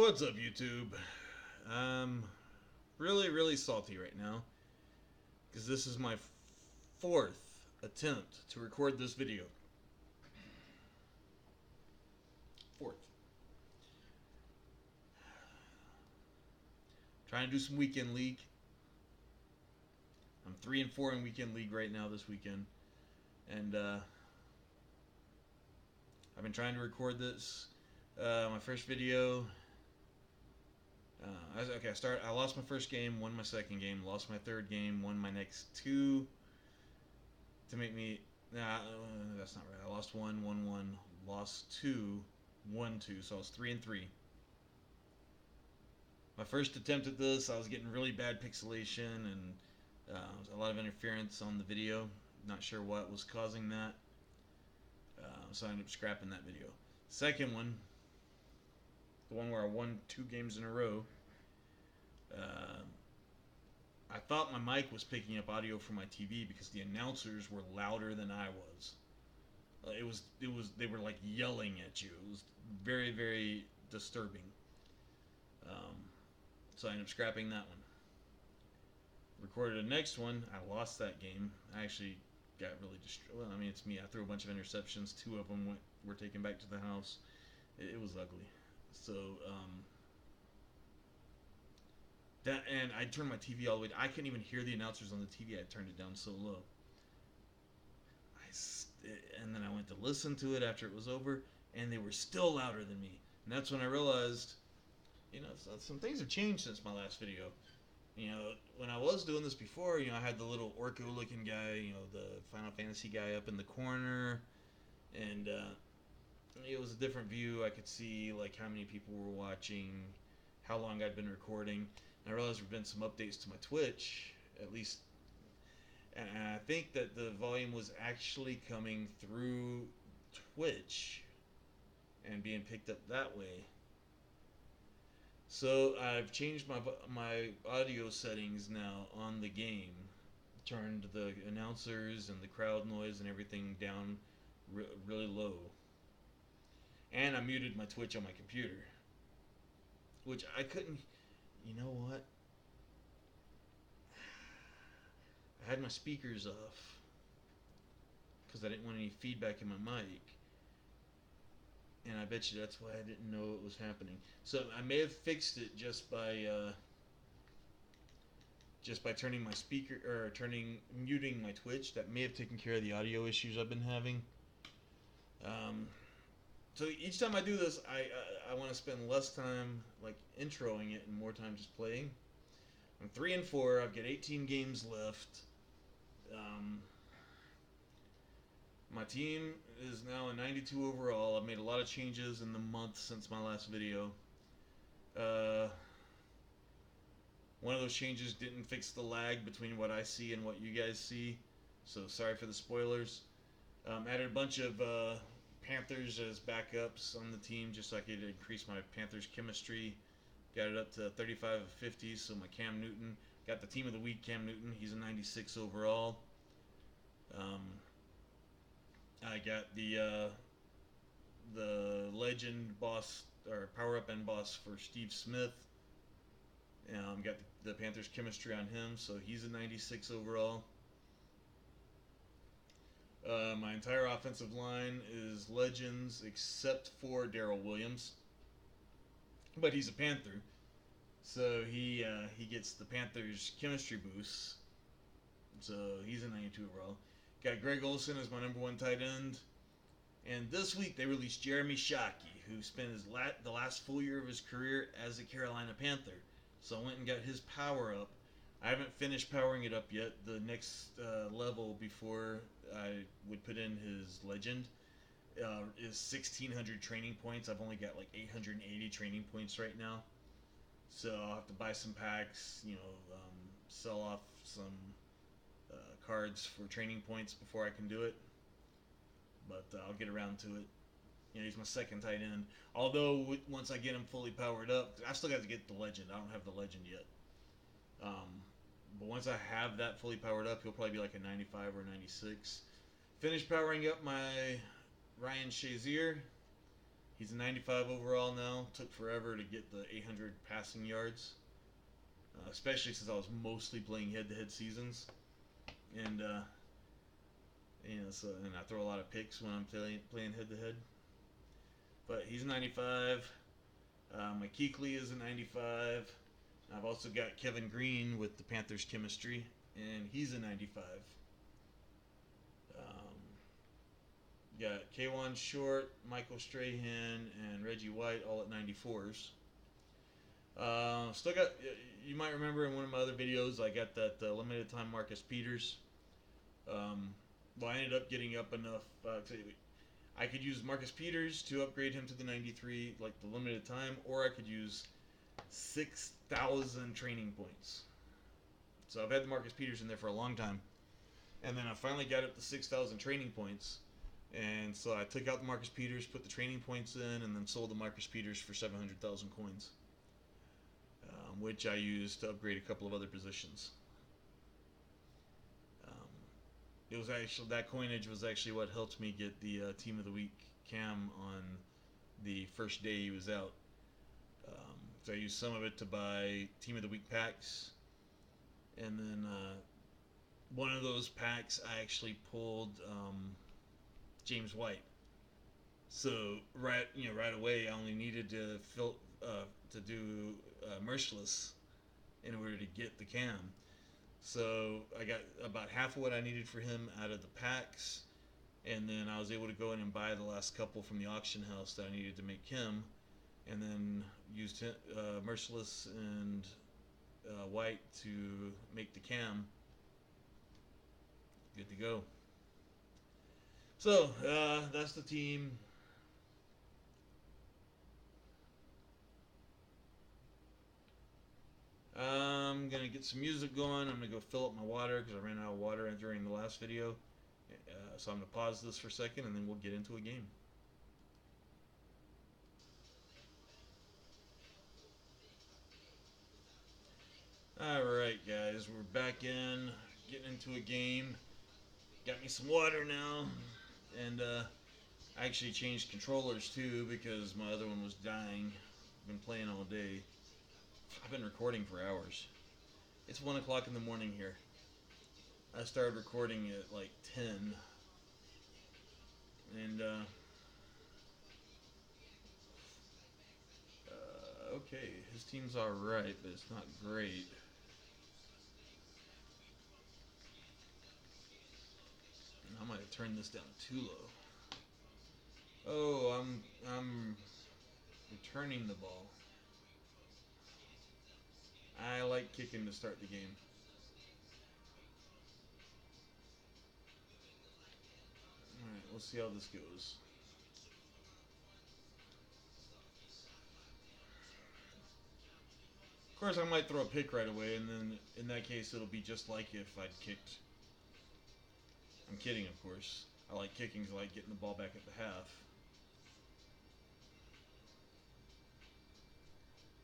What's up, YouTube? I'm really salty right now because this is my fourth attempt to record this video. Fourth. Trying to do some weekend league. I'm 3-4 in weekend league right now this weekend, and I've been trying to record this. My first video. I lost my first game, won my second game, lost my third game, won my next two. To make me, that's not right. I lost one, won one, lost two, won two. So I was 3-3. My first attempt at this, I was getting really bad pixelation and a lot of interference on the video. Not sure what was causing that, so I ended up scrapping that video. Second one, the one where I won 2 games in a row. I thought my mic was picking up audio from my TV because the announcers were louder than I was. They were like yelling at you. It was very disturbing. So I ended up scrapping that one. Recorded the next one. I lost that game. I actually got really distraught. Well, I mean, it's me. I threw a bunch of interceptions. 2 of them were taken back to the house. It was ugly. So and I turned my TV all the way. I couldn't even hear the announcers on the TV. I turned it down so low. And then I went to listen to it after it was over, and they were still louder than me. And that's when I realized, some things have changed since my last video. When I was doing this before, I had the little Orko-looking guy, the Final Fantasy guy up in the corner, and it was a different view. I could see like how many people were watching, how long I'd been recording. And I realized there have been some updates to my Twitch, at least, and I think that the volume was actually coming through Twitch and being picked up that way. So I've changed my audio settings now on the game, turned the announcers and the crowd noise and everything down really low, and I muted my Twitch on my computer, which I couldn't. You know what? I had my speakers off because I didn't want any feedback in my mic. And I bet you that's why I didn't know it was happening. So I may have fixed it just by turning my speaker or muting my Twitch. That may have taken care of the audio issues I've been having. So each time I do this, I want to spend less time like introing it and more time just playing. I'm 3-4. I've got 18 games left. My team is now a 92 overall. I've made a lot of changes in the month since my last video. One of those changes didn't fix the lag between what I see and what you guys see, so sorry for the spoilers. Added a bunch of Panthers as backups on the team just so I could increase my Panthers chemistry. Got it up to 35 of 50, so my Cam Newton. Got the team of the week, Cam Newton. He's a 96 overall. I got the legend boss, or power-up end boss for Steve Smith. Got the Panthers chemistry on him, so he's a 96 overall. My entire offensive line is legends except for Darrell Williams, but he's a Panther, so he gets the Panthers chemistry boost, so he's a 92 overall. Got Greg Olsen as my number 1 tight end, and this week they released Jeremy Shockey, who spent the last full year of his career as a Carolina Panther. So I went and got his power up. I haven't finished powering it up yet. The next level before I would put in his legend is 1,600 training points. I've only got like 880 training points right now. So I'll have to buy some packs, sell off some cards for training points before I can do it. But I'll get around to it. He's my second tight end. Although once I get him fully powered up, I still got to get the legend. I don't have the legend yet. But once I have that fully powered up, he'll probably be like a 95 or 96. Finished powering up my Ryan Shazier. He's a 95 overall now. Took forever to get the 800 passing yards, especially since I was mostly playing head-to-head seasons, and so and I throw a lot of picks when I'm playing head-to-head. But he's a 95. My Keekly is a 95. I've also got Kevin Green with the Panthers chemistry, and he's a 95. Got Kwan Short, Michael Strahan, and Reggie White all at 94s. Still got, you might remember in one of my other videos, I got that limited time Marcus Peters. Well, I ended up getting up enough. I could use Marcus Peters to upgrade him to the 93, like the limited time, or I could use 6,000 training points. So I've had the Marcus Peters in there for a long time. And then I finally got up to 6,000 training points. And so I took out the Marcus Peters, put the training points in, and then sold the Marcus Peters for 700,000 coins, which I used to upgrade a couple of other positions. It was actually, that coinage was actually what helped me get the Team of the Week cam on the first day he was out. So I used some of it to buy Team of the Week packs, and then one of those packs I actually pulled James White. So right away I only needed to do Merciless in order to get the cam. So I got about half of what I needed for him out of the packs, and then I was able to go in and buy the last couple from the auction house that I needed to make him, and then used Merciless and White to make the cam. Good to go. So that's the team. I'm gonna get some music going. I'm gonna go fill up my water because I ran out of water during the last video. So I'm gonna pause this for a second and then we'll get into a game. Alright guys, we're back in, getting into a game. Got me some water now, and I actually changed controllers too because my other one was dying. I've been playing all day. I've been recording for hours. It's 1 o'clock in the morning here. I started recording at like 10, and okay, his team's alright, but it's not great. I might have turned this down too low. Oh, I'm returning the ball. I like kicking to start the game. Alright, we'll see how this goes. Of course, I might throw a pick right away, and then in that case, it'll be just like if I'd kicked. I'm kidding, of course. I like kicking because I like getting the ball back at the half.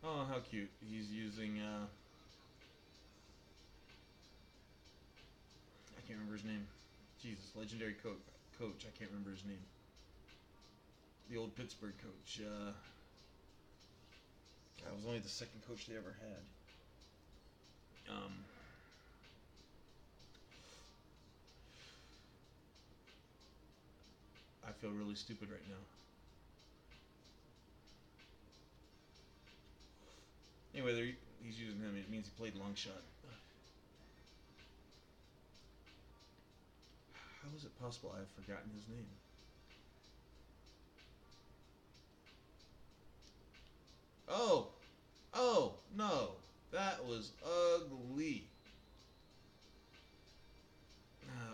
Oh, how cute. He's using, I can't remember his name. Jesus, legendary coach. I can't remember his name. The old Pittsburgh coach. I was only the second coach they ever had. I feel really stupid right now. Anyway, he's using him. It means he played long shot. How is it possible I have forgotten his name? Oh! Oh, no. That was ugly.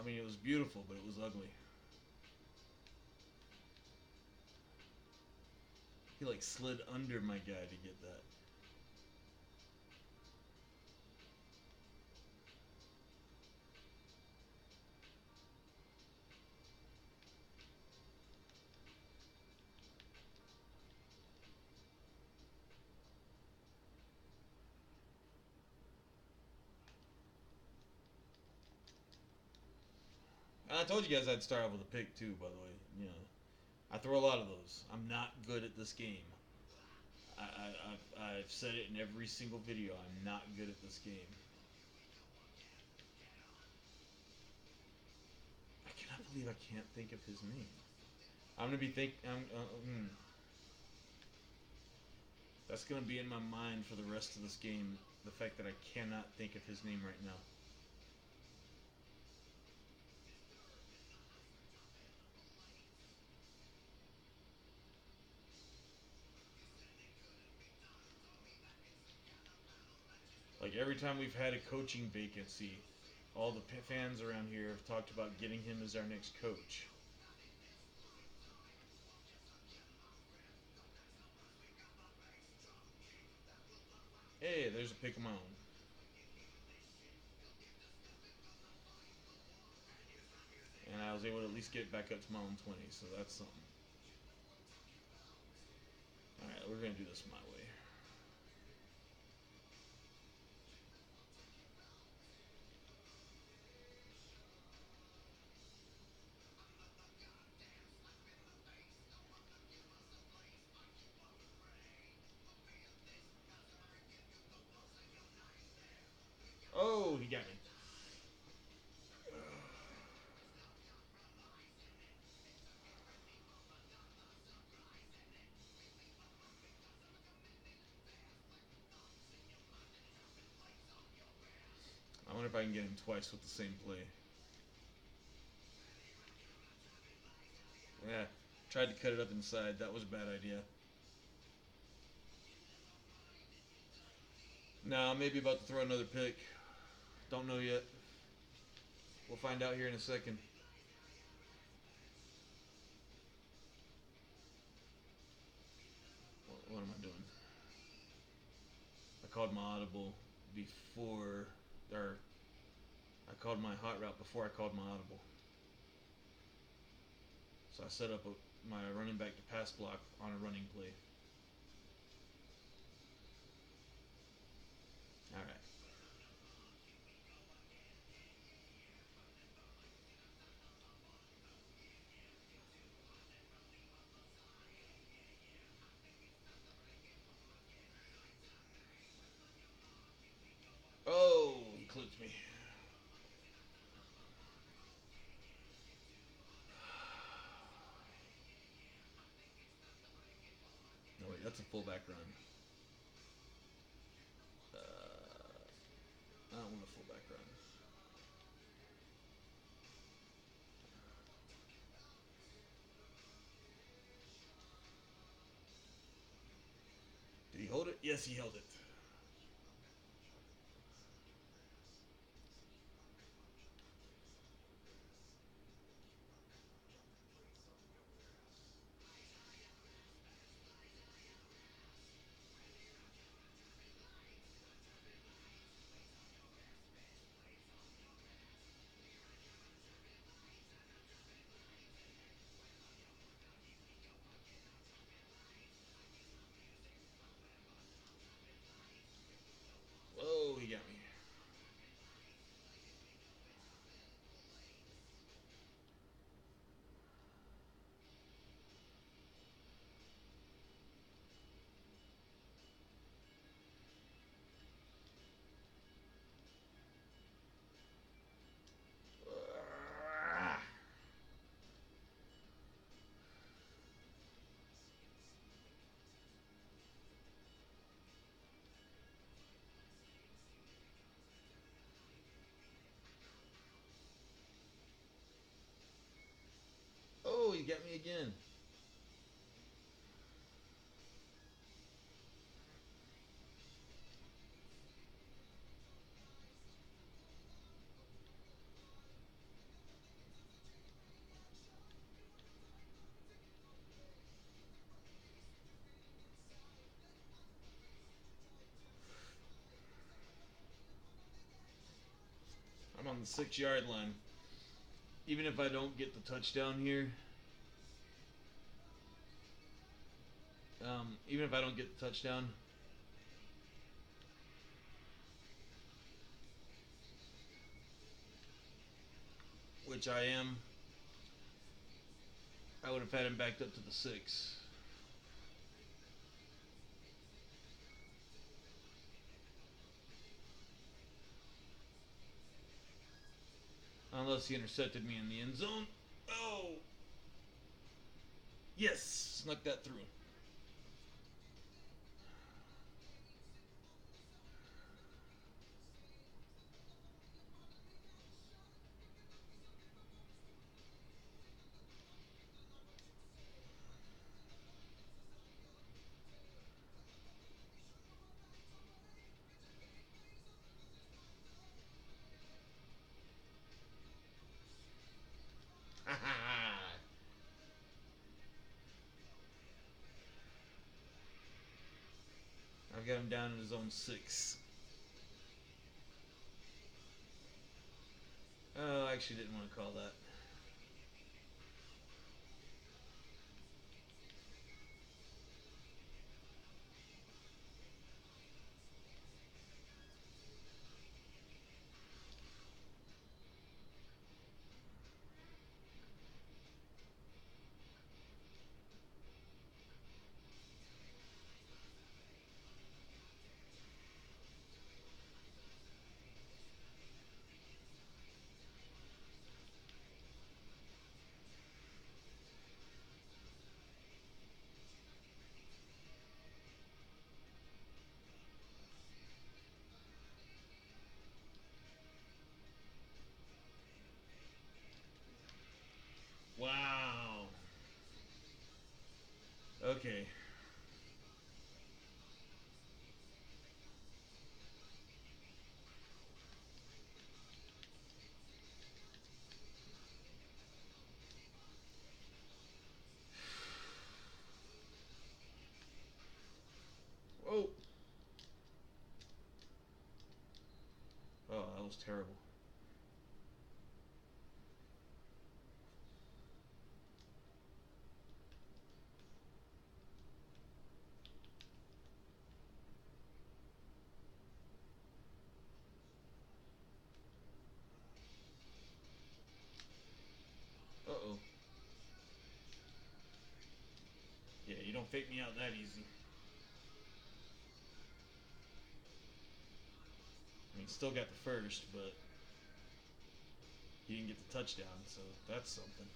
I mean, it was beautiful, but it was ugly. He like slid under my guy to get that. And I told you guys I'd start off with a pick too, by the way. You know, I throw a lot of those. I'm not good at this game. I've said it in every single video. I'm not good at this game. I cannot believe I can't think of his name. I'm gonna be that's gonna be in my mind for the rest of this game. The fact that I cannot think of his name right now. Like every time we've had a coaching vacancy, all the fans around here have talked about getting him as our next coach. Hey, there's a pick of my own. And I was able to at least get back up to my own 20, so that's something. Alright, we're going to do this my way. Oh, he got me. I wonder if I can get him twice with the same play. Yeah, tried to cut it up inside. That was a bad idea. Nah, maybe about to throw another pick. Don't know yet. We'll find out here in a second. What am I doing? I called my audible before, or I called my hot route before I called my audible. So I set up my running back to pass block on a running play. All right. Oh, he clipped me. No, wait, that's a fullback run. I don't want a fullback run. Did he hold it? Yes, he held it. Whoa, he got me. Oh, he got me again. I'm on the 6-yard line. Even if I don't get the touchdown here, even if I don't get the touchdown, which I am, I would have had him backed up to the 6. Unless he intercepted me in the end zone. Oh! Yes! Snuck that through. I've got him down in his own 6. Oh, I actually didn't want to call that. Wow. Okay. Oh. Oh, that was terrible. Uh-oh. Yeah, you don't fake me out that easy. I mean, still got the first, but he didn't get the touchdown, so that's something.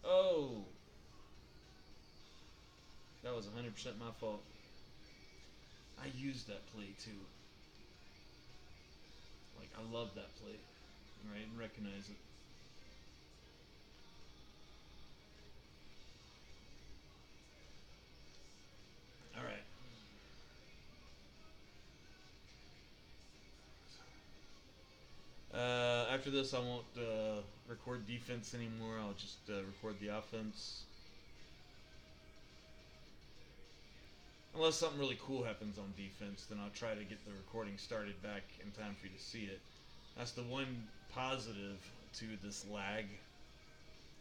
Oh! That was 100% my fault. I used that play, too. Like, I love that play. Right? And recognize it. Alright. After this, I won't record defense anymore. I'll just record the offense. Unless something really cool happens on defense, then I'll try to get the recording started back in time for you to see it. That's the one positive to this lag,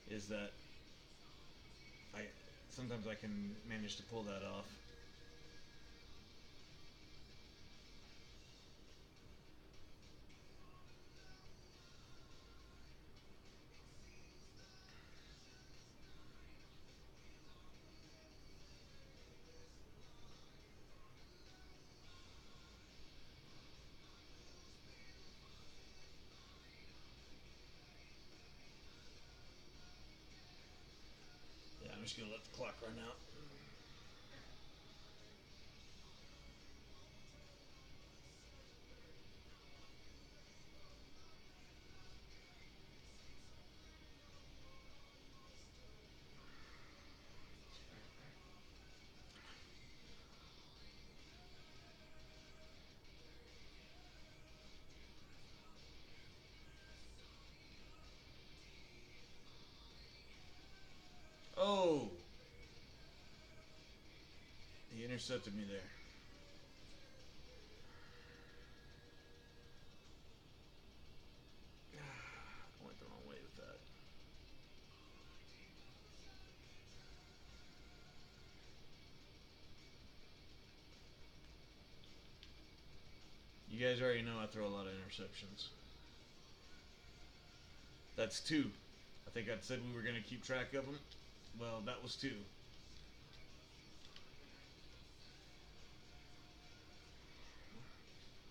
is that I sometimes I can manage to pull that off. Yeah, I'm just gonna let the clock run out. Oh! He intercepted me there. I went the wrong way with that. you guys already know I throw a lot of interceptions. That's 2. I think I said we were going to keep track of them. Well, that was 2.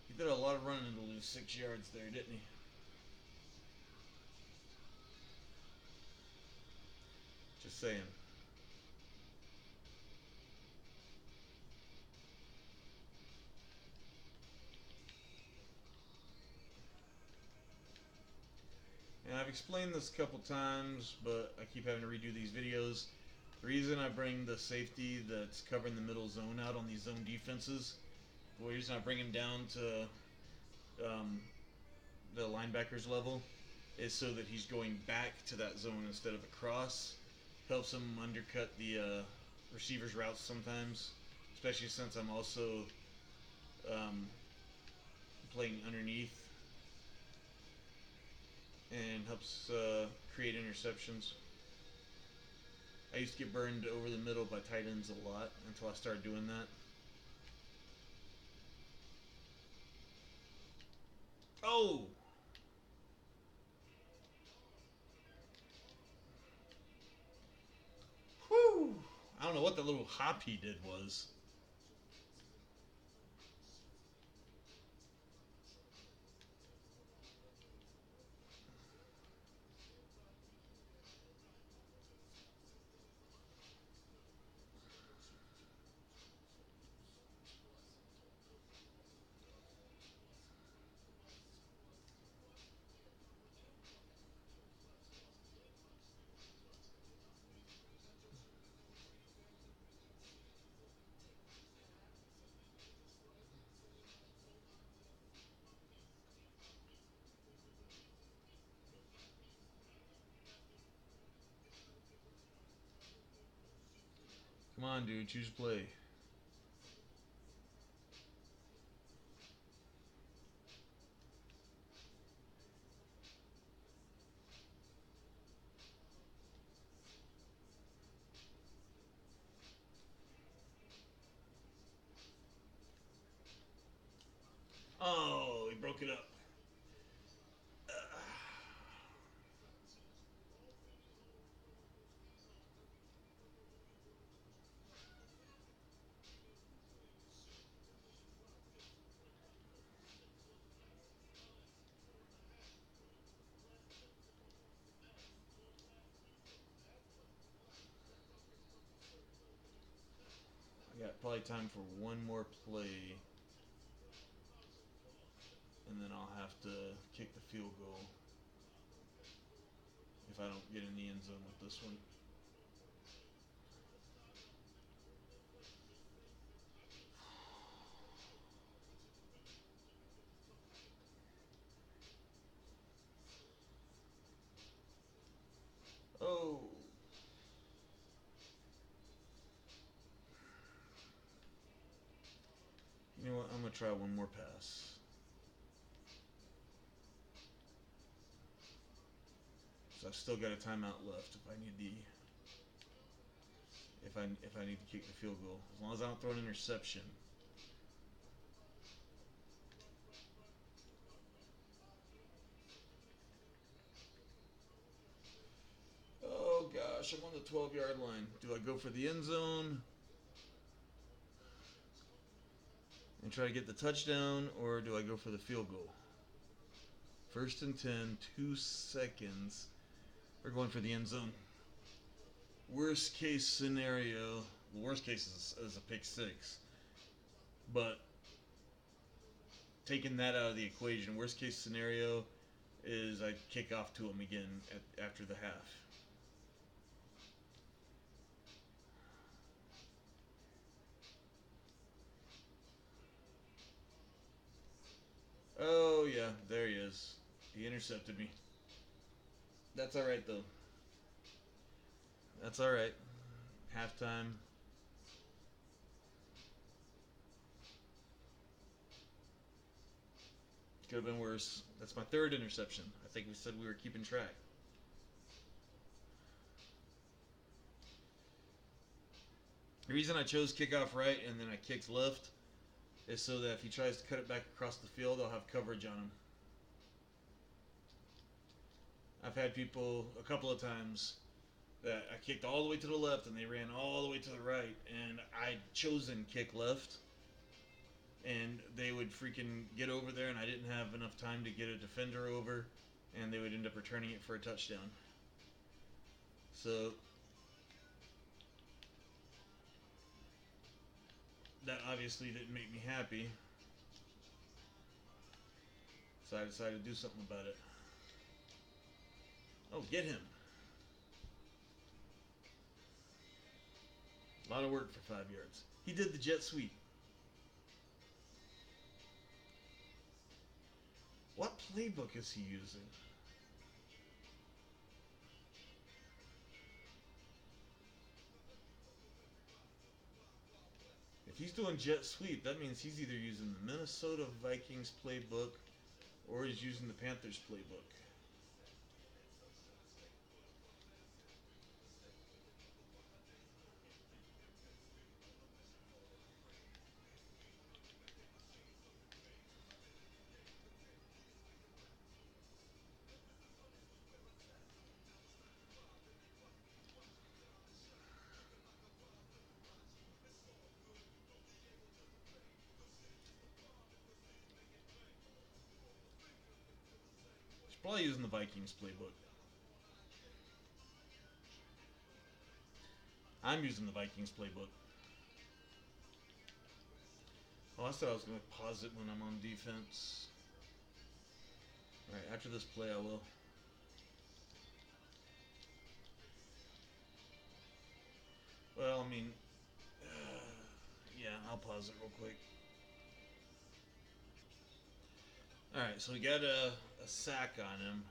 He did a lot of running to lose 6 yards there, didn't he? Just saying. And I've explained this a couple times, but I keep having to redo these videos. The reason I bring the safety that's covering the middle zone out on these zone defenses, the reason I bring him down to the linebacker's level is so that he's going back to that zone instead of across. Helps him undercut the receiver's routes sometimes, especially since I'm also playing underneath, and helps create interceptions. I used to get burned over the middle by tight ends a lot until I started doing that. Oh! Whew! I don't know what the little hop he did was. Come on, dude, choose play. Oh, he broke it up. I got probably time for one more play, and then I'll have to kick the field goal if I don't get in the end zone with this one. Oh. You know what? I'm going to try one more pass. So I've still got a timeout left if I need if I need to kick the field goal. As long as I don't throw an interception. Oh gosh, I'm on the 12-yard line. Do I go for the end zone and try to get the touchdown, or do I go for the field goal? 1st and 10, 2 seconds. We're going for the end zone. Worst case scenario, the worst case is a pick 6. But taking that out of the equation, worst case scenario is I kick off to him again after the half. Oh yeah, there he is. He intercepted me. That's alright though. That's alright. Halftime. Could have been worse. That's my 3rd interception. I think we said we were keeping track. The reason I chose kickoff right and then I kicked left is so that if he tries to cut it back across the field, I'll have coverage on him. I've had people a couple of times that I kicked all the way to the left and they ran all the way to the right, and I'd chosen kick left, and they would freaking get over there, and I didn't have enough time to get a defender over, and they would end up returning it for a touchdown. So that obviously didn't make me happy. So I decided to do something about it. Oh, get him. A lot of work for 5 yards. He did the jet sweep. What playbook is he using? If he's doing jet sweep, that means he's either using the Minnesota Vikings playbook or he's using the Panthers playbook. He's probably using the Vikings playbook. I'm using the Vikings playbook. Oh, I said I was going to pause it when I'm on defense. Alright, after this play I will. Well, I mean, yeah, I'll pause it real quick. Alright, so we got a sack on him.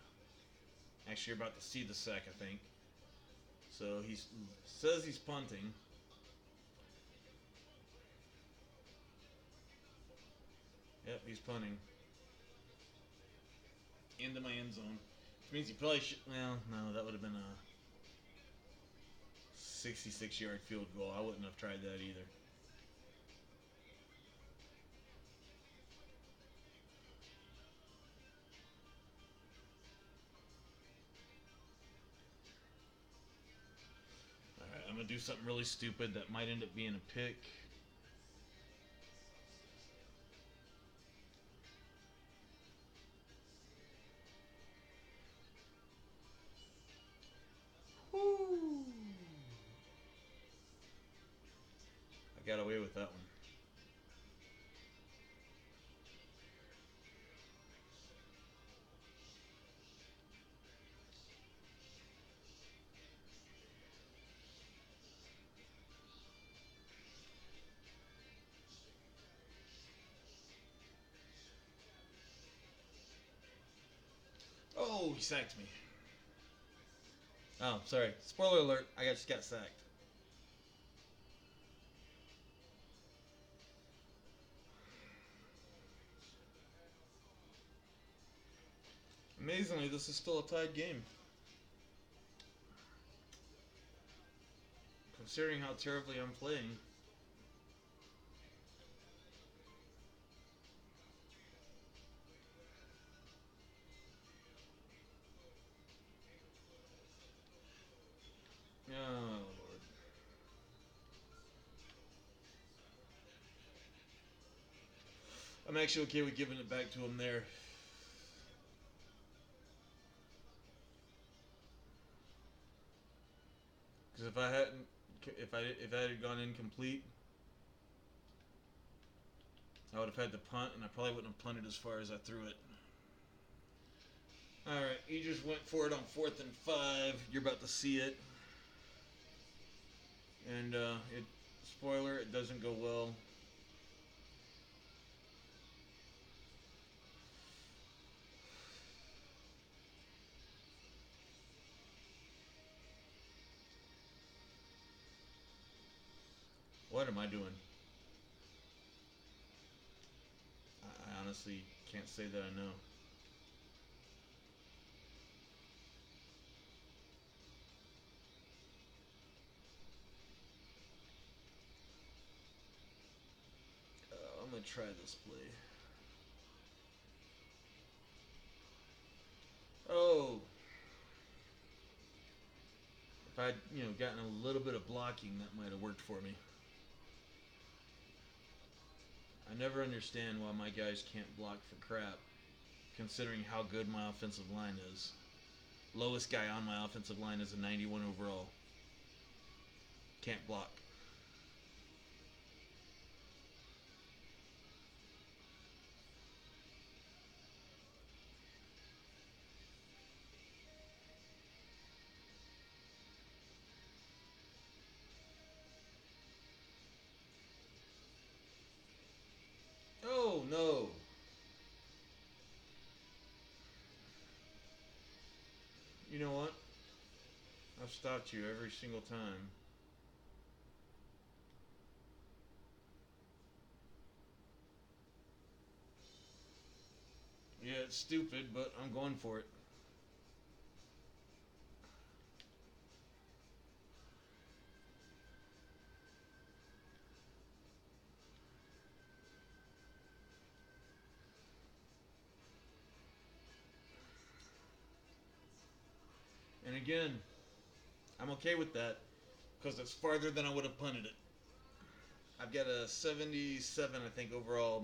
Actually, you're about to see the sack, I think. So he says he's punting. Yep, he's punting. Into my end zone. Which means he probably should. Well, no, that would have been a 66-yard field goal. I wouldn't have tried that either. Alright, I'm going to do something really stupid that might end up being a pick. Woo! I got away with that one. Oh, he sacked me. Oh, sorry. Spoiler alert, I just got sacked. Amazingly, this is still a tied game. Considering how terribly I'm playing. Oh, Lord. I'm actually okay with giving it back to him there. Because if I had gone incomplete, I would have had to punt, and I probably wouldn't have punted as far as I threw it. All right, he just went for it on 4th and 5. You're about to see it, and spoiler, it doesn't go well. What am I doing? I honestly can't say that I know. I'm gonna to try this play. Oh, if I'd gotten a little bit of blocking, that might have worked for me. I never understand why my guys can't block for crap, considering how good my offensive line is. Lowest guy on my offensive line is a 91 overall. Can't block. Oh no! You know what? I've stopped you every single time. Yeah, it's stupid, but I'm going for it. And again, I'm okay with that because it's farther than I would have punted it. I've got a 77, I think, overall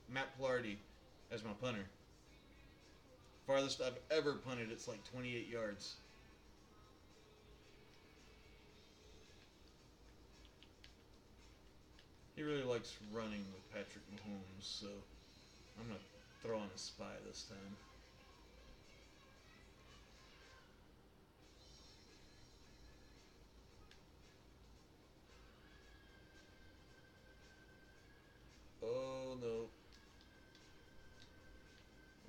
Matt Pilardi as my punter. Farthest I've ever punted, it's like 28 yards. He really likes running with Patrick Mahomes, so I'm going to throw on a spy this time. Oh no.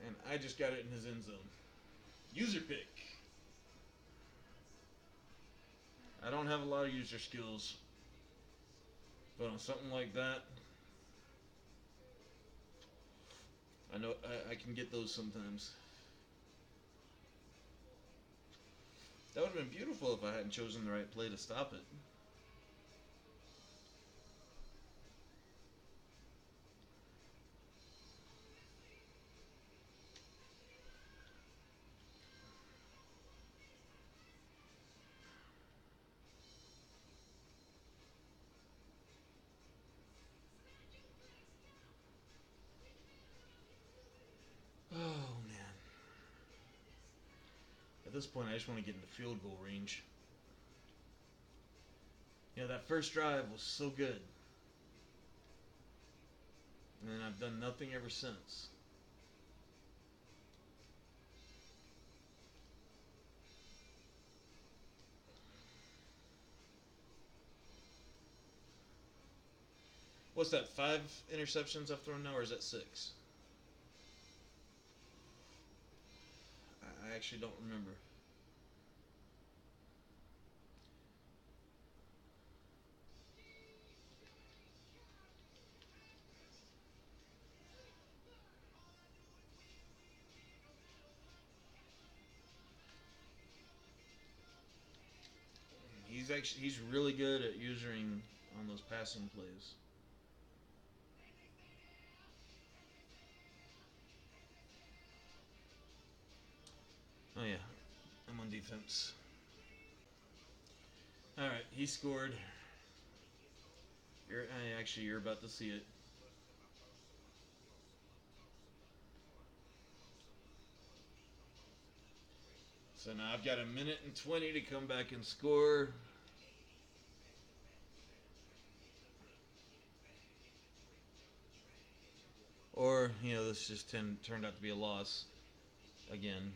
And I just got it in his end zone. User pick. I don't have a lot of user skills, but on something like that, I know I can get those sometimes. That would have been beautiful if I hadn't chosen the right play to stop it. Oh man. At this point, I just want to get into field goal range. That first drive was so good. And I've done nothing ever since. What's that, 5 interceptions I've thrown now, or is that 6? I actually don't remember. He's really good at using on those passing plays. Oh yeah, I'm on defense. All right, he scored. You're about to see it. So now I've got a minute and 20 to come back and score. Or, this just turned out to be a loss again.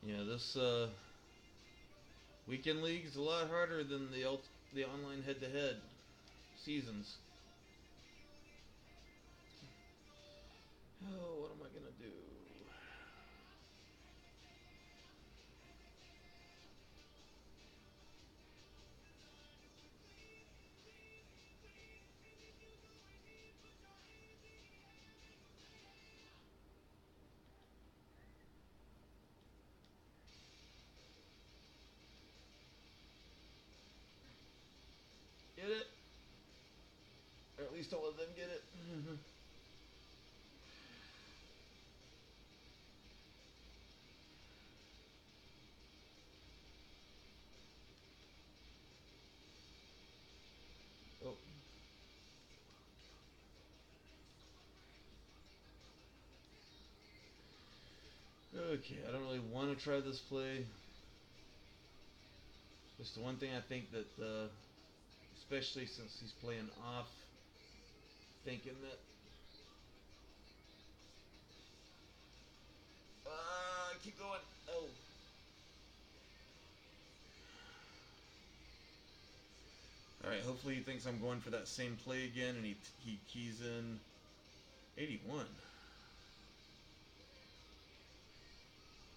This weekend league is a lot harder than the online head-to-head seasons. Oh, what am I going to do? Get it? Please don't let them get it. Oh. Okay, I don't really want to try this play. Just the one thing I think that, especially since he's playing off, thinking that keep going. Oh. Alright, hopefully he thinks I'm going for that same play again and he keys in 81.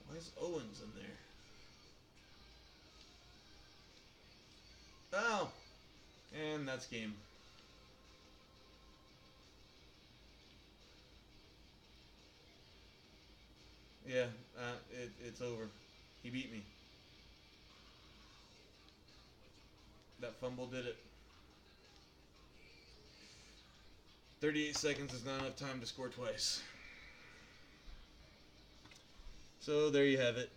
Why is Owens in there? Oh! And that's game. Yeah, it's over. He beat me. That fumble did it. 38 seconds is not enough time to score twice. So there you have it.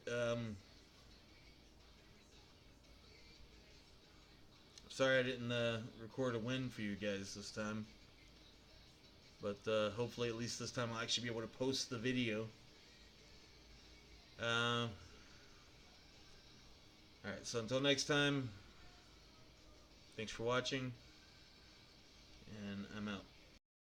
Sorry I didn't record a win for you guys this time. But hopefully at least this time I'll actually be able to post the video. Alright, so until next time, thanks for watching, and I'm out.